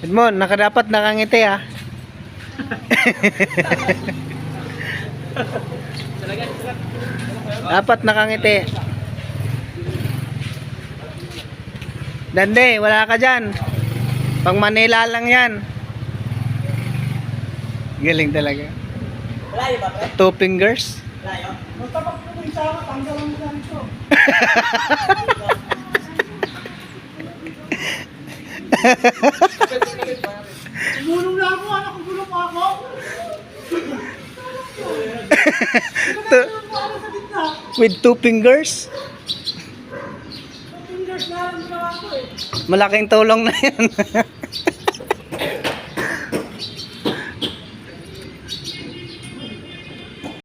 Edmond, nakadapat nakangiti ah. Dapat nakangiti. Dande, wala ka dyan. Pang Manila lang yan. Galing talaga. Layo ba, pre? 2 fingers. Layo? Magtapak po yung sama, tanggalan mo na ito. Gulong na ako, anak ko gulong pa ako. With 2 fingers. Fingers na lang ginawa ko eh. Malaking tulong na yan.